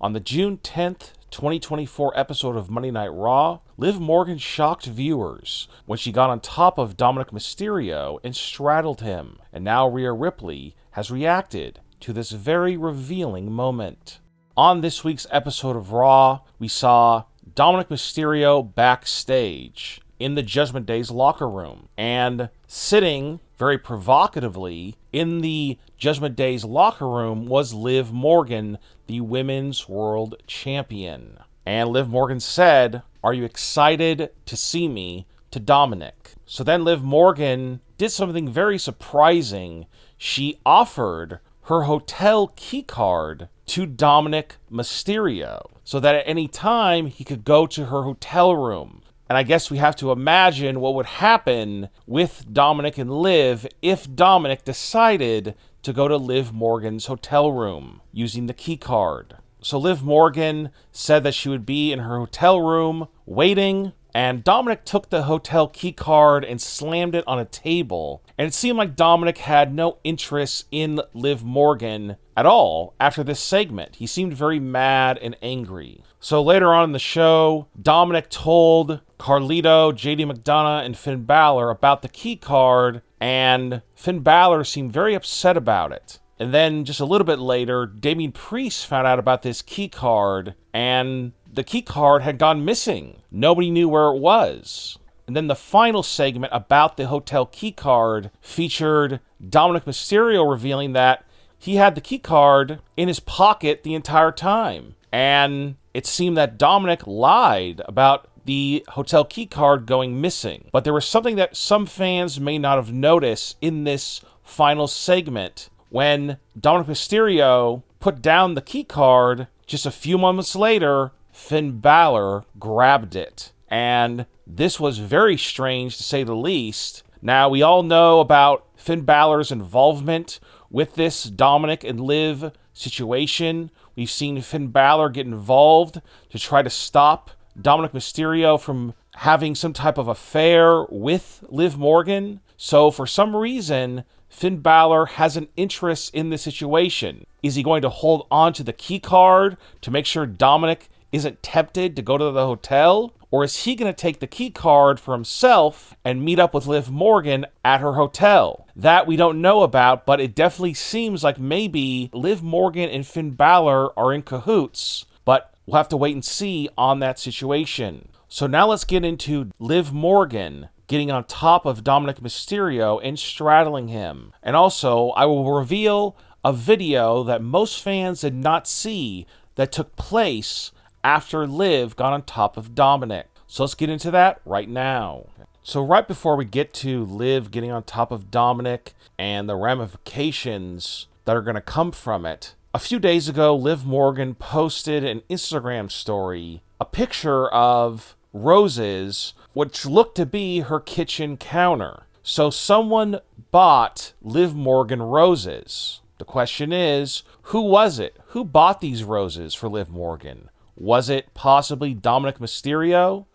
On the June 10th, 2024 episode of Monday Night Raw, Liv Morgan shocked viewers when she got on top of Dominik Mysterio and straddled him, and now Rhea Ripley has reacted to this very revealing moment. On this week's episode of Raw, we saw Dominik Mysterio backstage in the Judgment Day's locker room, and sitting very provocatively in the Judgment Day's locker room was Liv Morgan, the Women's World Champion. And Liv Morgan said, "Are you excited to see me?" to Dominik. So then Liv Morgan did something very surprising. She offered her hotel keycard to Dominik Mysterio so that at any time he could go to her hotel room. And I guess we have to imagine what would happen with Dominik and Liv if Dominik decided to go to Liv Morgan's hotel room using the key card. So Liv Morgan said that she would be in her hotel room waiting, and Dominik took the hotel key card and slammed it on a table. And it seemed like Dominik had no interest in Liv Morgan at all after this segment. He seemed very mad and angry. So later on in the show, Dominik told Carlito, JD McDonagh, and Finn Balor about the key card, and Finn Balor seemed very upset about it. And then just a little bit later, Damian Priest found out about this key card, and the key card had gone missing. Nobody knew where it was. And then the final segment about the hotel key card featured Dominik Mysterio revealing that he had the key card in his pocket the entire time. And it seemed that Dominik lied about the hotel key card going missing. But there was something that some fans may not have noticed in this final segment. When Dominik Mysterio put down the key card, just a few moments later, Finn Balor grabbed it. And this was very strange, to say the least. Now, we all know about Finn Balor's involvement with this Dominik and Liv situation. We've seen Finn Balor get involved to try to stop Dominik Mysterio from having some type of affair with Liv Morgan. So for some reason, Finn Balor has an interest in this situation. Is he going to hold on to the key card to make sure Dominik isn't tempted to go to the hotel? Or is he going to take the key card for himself and meet up with Liv Morgan at her hotel? That we don't know about, but it definitely seems like maybe Liv Morgan and Finn Balor are in cahoots, but we'll have to wait and see on that situation. So now let's get into Liv Morgan getting on top of Dominik Mysterio and straddling him. And also, I will reveal a video that most fans did not see that took place after Liv got on top of Dominik. So let's get into that right now. So right before we get to Liv getting on top of Dominik and the ramifications that are going to come from it, a few days ago, Liv Morgan posted an Instagram story, a picture of roses, which looked to be her kitchen counter. So someone bought Liv Morgan roses. The question is, who was it? Who bought these roses for Liv Morgan? Was it possibly Dominik Mysterio?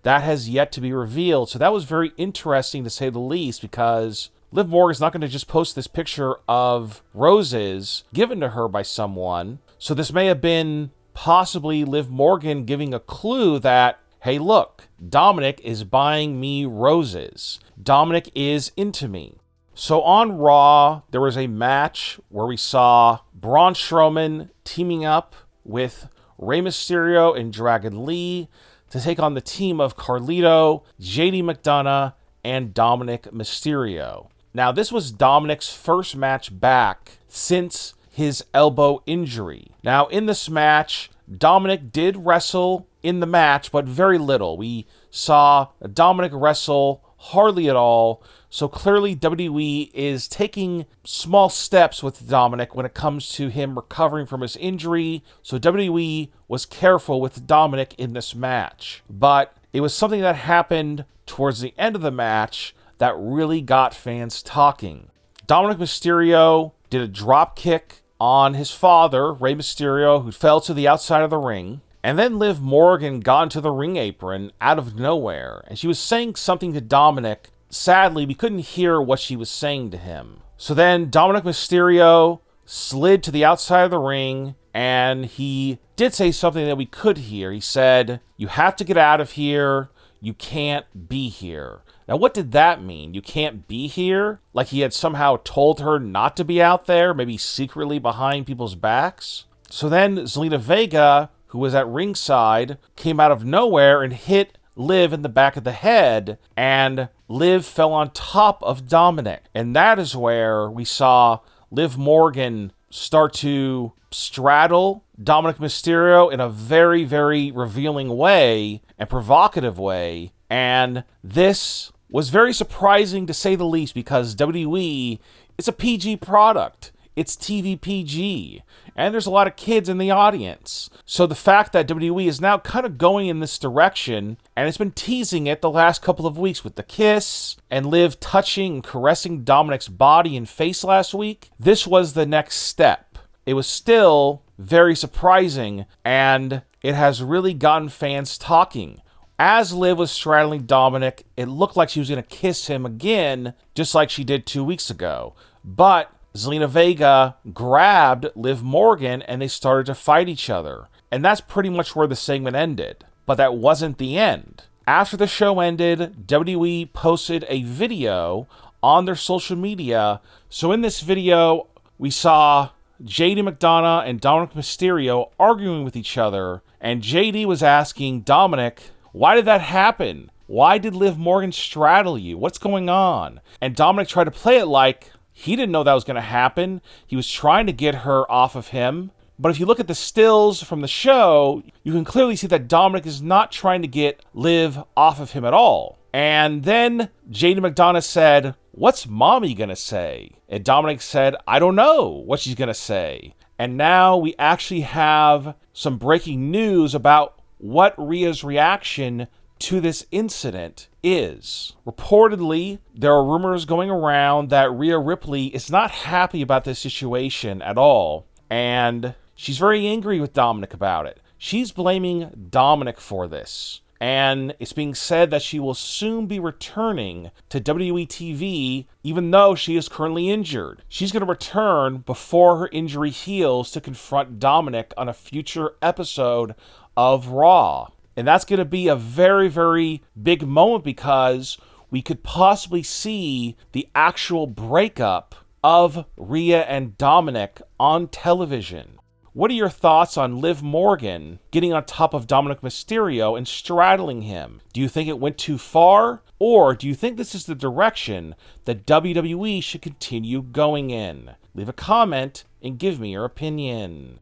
That has yet to be revealed. So that was very interesting, to say the least, because Liv Morgan's not going to just post this picture of roses given to her by someone. So this may have been possibly Liv Morgan giving a clue that, hey, look, Dominik is buying me roses. Dominik is into me. So on Raw, there was a match where we saw Braun Strowman teaming up with Rey Mysterio and Dragon Lee to take on the team of Carlito, JD McDonagh, and Dominik Mysterio. Now, this was Dominik's first match back since his elbow injury. Now, in this match, Dominik did wrestle in the match, but very little. We saw Dominik wrestle hardly at all. So clearly WWE is taking small steps with Dominik when it comes to him recovering from his injury. So WWE was careful with Dominik in this match. But it was something that happened towards the end of the match that really got fans talking. Dominik Mysterio did a drop kick on his father, Rey Mysterio, who fell to the outside of the ring. And then Liv Morgan got into the ring apron out of nowhere, and she was saying something to Dominik. Sadly, we couldn't hear what she was saying to him. So then Dominik Mysterio slid to the outside of the ring, and he did say something that we could hear. He said, "You have to get out of here. You can't be here." Now, what did that mean? You can't be here? Like he had somehow told her not to be out there, maybe secretly behind people's backs? So then Zelina Vega, who was at ringside, came out of nowhere and hit Liv in the back of the head, and Liv fell on top of Dominik. And that is where we saw Liv Morgan start to straddle Dominik Mysterio in a very, very revealing way and provocative way. And this was very surprising to say the least, because WWE is a PG product. It's TV PG. And there's a lot of kids in the audience. So the fact that WWE is now kind of going in this direction, and it's been teasing it the last couple of weeks with the kiss and Liv touching and caressing Dominik's body and face last week, this was the next step. It was still very surprising, and it has really gotten fans talking. As Liv was straddling Dominik, it looked like she was going to kiss him again, just like she did 2 weeks ago. But Zelina Vega grabbed Liv Morgan and they started to fight each other. And that's pretty much where the segment ended. But that wasn't the end. After the show ended, WWE posted a video on their social media. So in this video, we saw JD McDonagh and Dominik Mysterio arguing with each other. And JD was asking Dominik, "Why did that happen? Why did Liv Morgan straddle you? What's going on?" And Dominik tried to play it like he didn't know that was going to happen. He was trying to get her off of him. But if you look at the stills from the show, you can clearly see that Dominik is not trying to get Liv off of him at all. And then JD McDonagh said, "What's mommy going to say?" And Dominik said, "I don't know what she's going to say." And now we actually have some breaking news about what Rhea's reaction to this incident is. Reportedly, there are rumors going around that Rhea Ripley is not happy about this situation at all, and she's very angry with Dominik about it. She's blaming Dominik for this, and it's being said that she will soon be returning to WWE TV, even though she is currently injured. She's going to return before her injury heals to confront Dominik on a future episode of Raw. And that's going to be a very, very big moment, because we could possibly see the actual breakup of Rhea and Dominik on television. What are your thoughts on Liv Morgan getting on top of Dominik Mysterio and straddling him? Do you think it went too far? Or do you think this is the direction that WWE should continue going in? Leave a comment and give me your opinion.